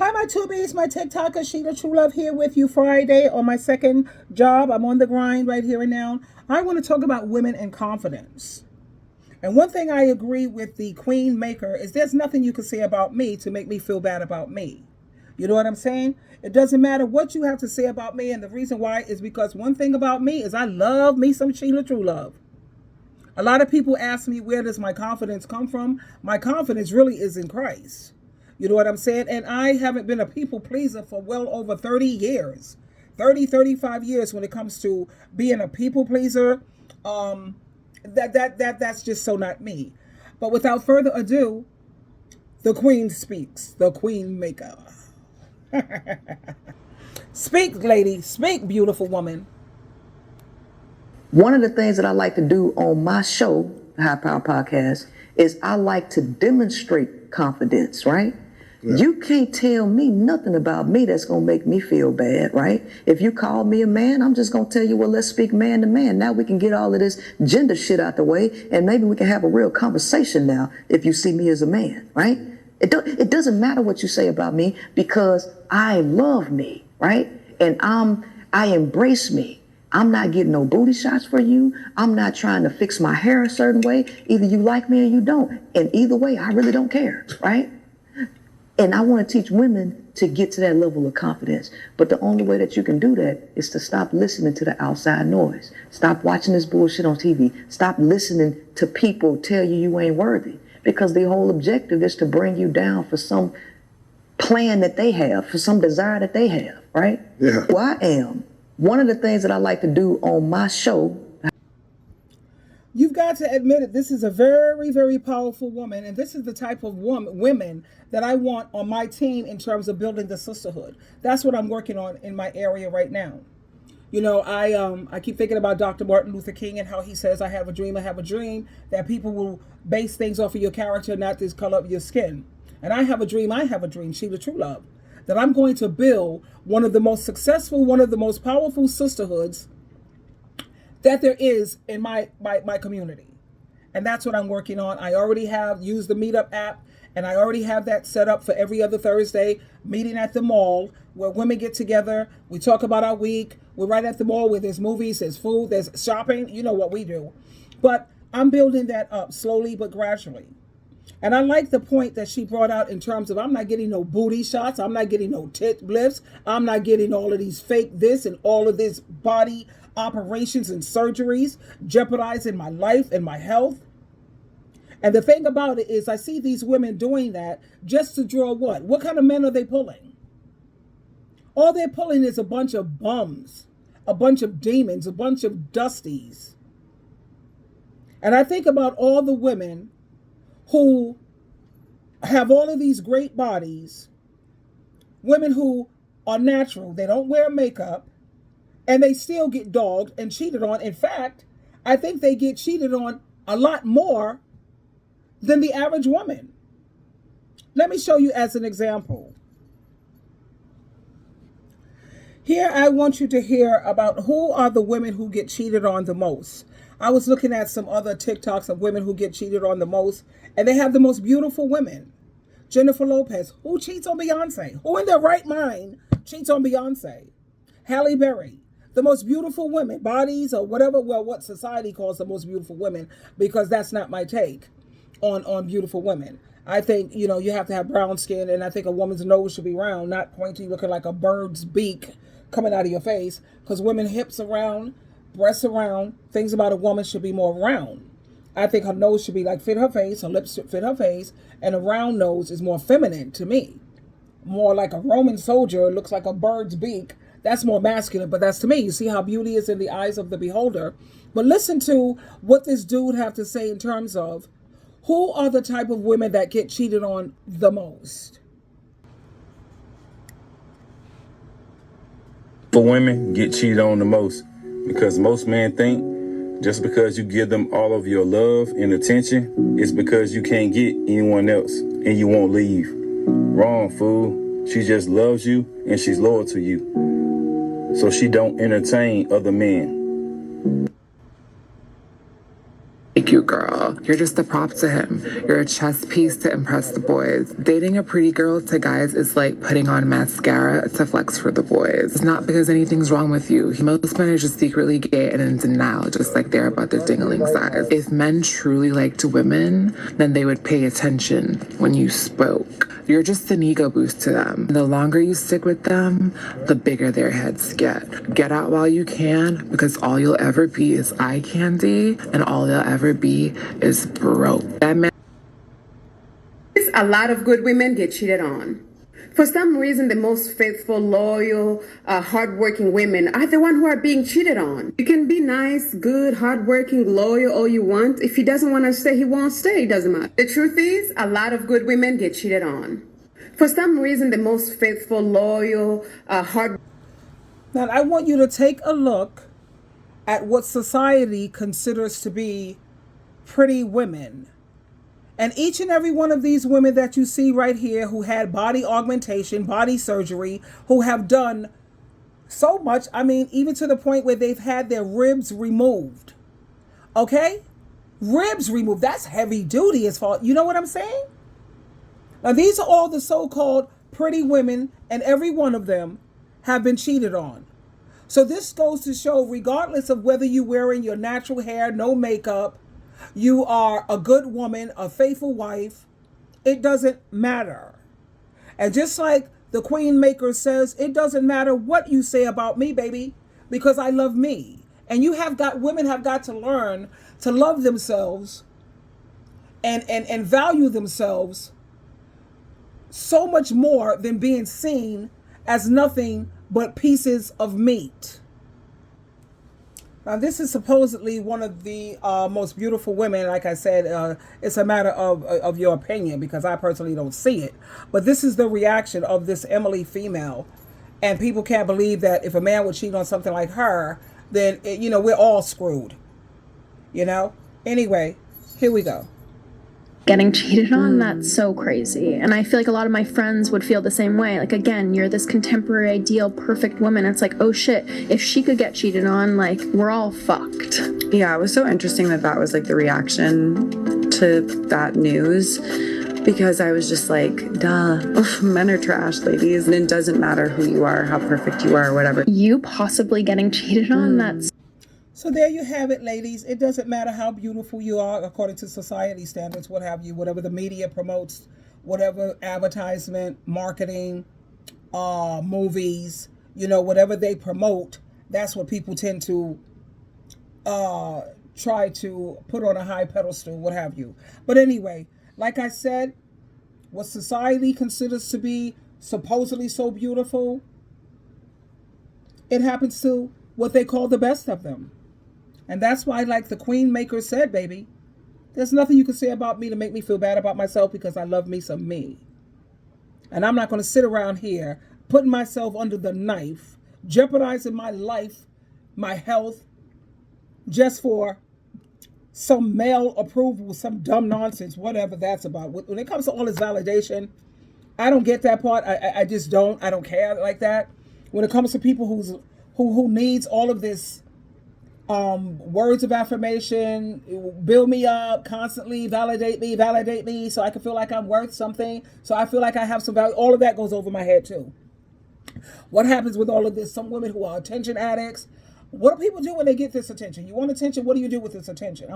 Hi, my tubies, my TikToker, SheilaTruelove here with you Friday on my second job. I'm on the grind right here and now. I want to talk about women and confidence. And one thing I agree with the Queen Maker is there's nothing you can say about me to make me feel bad about me. You know what I'm saying? It doesn't matter what you have to say about me. And the reason why is because one thing about me is I love me some SheilaTruelove. A lot of people ask me, where does my confidence come from? My confidence really is in Christ. You know what I'm saying? And I haven't been a people pleaser for well over 30 years. 35 years when it comes to being a people pleaser. That's just so not me. But without further ado, the Queen speaks, the Queen Maker. Speak, lady, speak, beautiful woman. One of the things that I like to do on my show, the High Power Podcast, is I like to demonstrate confidence, right? Yeah. You can't tell me nothing about me that's going to make me feel bad, right? If you call me a man, I'm just going to tell you, well, let's speak man to man. Now we can get all of this gender shit out the way, and maybe we can have a real conversation now if you see me as a man, right? It doesn't matter what you say about me because I love me, right? And I embrace me. I'm not getting no booty shots for you. I'm not trying to fix my hair a certain way. Either you like me or you don't. And either way, I really don't care, right? And I want to teach women to get to that level of confidence. But the only way that you can do that is to stop listening to the outside noise. Stop watching this bullshit on TV. Stop listening to people tell you you ain't worthy. Because the whole objective is to bring you down for some plan that they have, for some desire that they have, right? Yeah. Who I am. One of the things that I like to do on my show. You've got to admit it. This is a very, very powerful woman. And this is the type of women that I want on my team in terms of building the sisterhood. That's what I'm working on in my area right now. You know, I keep thinking about Dr. Martin Luther King and how he says, I have a dream, that people will base things off of your character, not the color of your skin. And I have a dream, SheilaTruelove, that I'm going to build one of the most successful, one of the most powerful sisterhoods that there is in my community. And that's what I'm working on. I already have used the Meetup app, and I already have that set up for every other Thursday, meeting at the mall, where women get together. We talk about our week. We're right at the mall where there's movies, there's food, there's shopping. You know what we do. But I'm building that up slowly but gradually. And I like the point that she brought out in terms of I'm not getting no booty shots. I'm not getting no tit lifts. I'm not getting all of these fake this and all of this body operations and surgeries jeopardizing my life and my health. And the thing about it is I see these women doing that just to draw what? What kind of men are they pulling? All they're pulling is a bunch of bums, a bunch of demons, a bunch of dusties. And I think about all the women who have all of these great bodies, women who are natural, they don't wear makeup, and they still get dogged and cheated on. In fact, I think they get cheated on a lot more than the average woman. Let me show you as an example. Here, I want you to hear about who are the women who get cheated on the most. I was looking at some other TikToks of women who get cheated on the most, and they have the most beautiful women. Jennifer Lopez, who cheats on Beyonce? Who in their right mind cheats on Beyonce? Halle Berry, the most beautiful women, bodies or whatever, well, what society calls the most beautiful women, because that's not my take on beautiful women. I think, you know, you have to have brown skin, and I think a woman's nose should be round, not pointy, looking like a bird's beak coming out of your face, because women hips are round, breasts are round, things about a woman should be more round. I think her nose should be like fit her face, her lips should fit her face, and a round nose is more feminine to me. More like a Roman soldier, looks like a bird's beak. That's more masculine, but that's to me. You see how beauty is in the eyes of the beholder. But listen to what this dude have to say in terms of who are the type of women that get cheated on the most. For women get cheated on the most because most men think just because you give them all of your love and attention, it's because you can't get anyone else and you won't leave. Wrong, fool. She just loves you and she's loyal to you. So she don't entertain other men. Thank you, girl. You're just a prop to him. You're a chess piece to impress the boys. Dating a pretty girl to guys is like putting on mascara to flex for the boys. It's not because anything's wrong with you. Most men are just secretly gay and in denial, just like they're about their dingling size. If men truly liked women, then they would pay attention when you spoke. You're just an ego boost to them. The longer you stick with them, the bigger their heads get. Get out while you can, because all you'll ever be is eye candy, and all they'll ever be is broke. That man. A lot of good women get cheated on. For some reason, the most faithful, loyal, hardworking women are the ones who are being cheated on. You can be nice, good, hardworking, loyal all you want. If he doesn't want to stay, he won't stay. It doesn't matter. The truth is, a lot of good women get cheated on. For some reason, the most faithful, loyal, Now, I want you to take a look at what society considers to be pretty women. And each and every one of these women that you see right here who had body augmentation, body surgery, who have done so much, I mean, even to the point where they've had their ribs removed. Okay? Ribs removed. That's heavy duty as far, you know what I'm saying? Now, these are all the so-called pretty women, and every one of them have been cheated on. So this goes to show, regardless of whether you're wearing your natural hair, no makeup, you are a good woman, a faithful wife, it doesn't matter. And just like the Queen Maker says, it doesn't matter what you say about me, baby, because I love me. And women have got to learn to love themselves and value themselves so much more than being seen as nothing but pieces of meat. Now, this is supposedly one of the most beautiful women. Like I said, it's a matter of your opinion, because I personally don't see it. But this is the reaction of this Emily female. And people can't believe that if a man would cheat on something like her, then, we're all screwed. Anyway, here we go. Getting cheated on, that's so crazy. And I feel like a lot of my friends would feel the same way. Like, again, you're this contemporary ideal perfect woman. It's like, oh shit, if she could get cheated on, like, we're all fucked. Yeah, it was so interesting that was like the reaction to that news, because I was just like, duh, men are trash, ladies, and it doesn't matter who you are, how perfect you are, or whatever. You possibly getting cheated on, that's... So there you have it, ladies. It doesn't matter how beautiful you are according to society standards, what have you, whatever the media promotes, whatever advertisement, marketing, movies, whatever they promote, that's what people tend to try to put on a high pedestal, what have you. But anyway, like I said, what society considers to be supposedly so beautiful, it happens to what they call the best of them. And that's why, like the Queen Maker said, baby, there's nothing you can say about me to make me feel bad about myself, because I love me some me. And I'm not going to sit around here putting myself under the knife, jeopardizing my life, my health, just for some male approval, some dumb nonsense, whatever that's about. When it comes to all this validation, I don't get that part. I just don't. I don't care like that. When it comes to people who needs all of this words of affirmation, build me up constantly, validate me so I can feel like I'm worth something, so I feel like I have some value, all of that goes over my head too. What happens with all of this? Some women who are attention addicts, what do people do when they get this attention? You want attention, what do you do with this attention?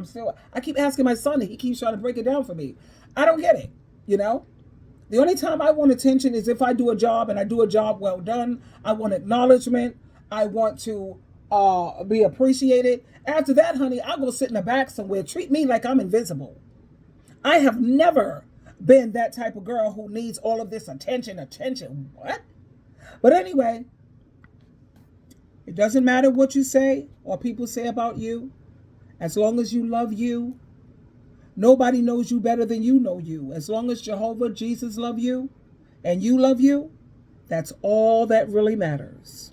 I keep asking my son, and he keeps trying to break it down for me. I don't get it, The only time I want attention is if I do a job, and I do a job well done. I want acknowledgement. I want to be appreciated. After that, honey, I'll go sit in the back somewhere. Treat me like I'm invisible. I have never been that type of girl who needs all of this attention. What? But anyway, it doesn't matter what you say or people say about you. As long as you love you, nobody knows you better than you know you. As long as Jehovah, Jesus love you, and you love you, that's all that really matters.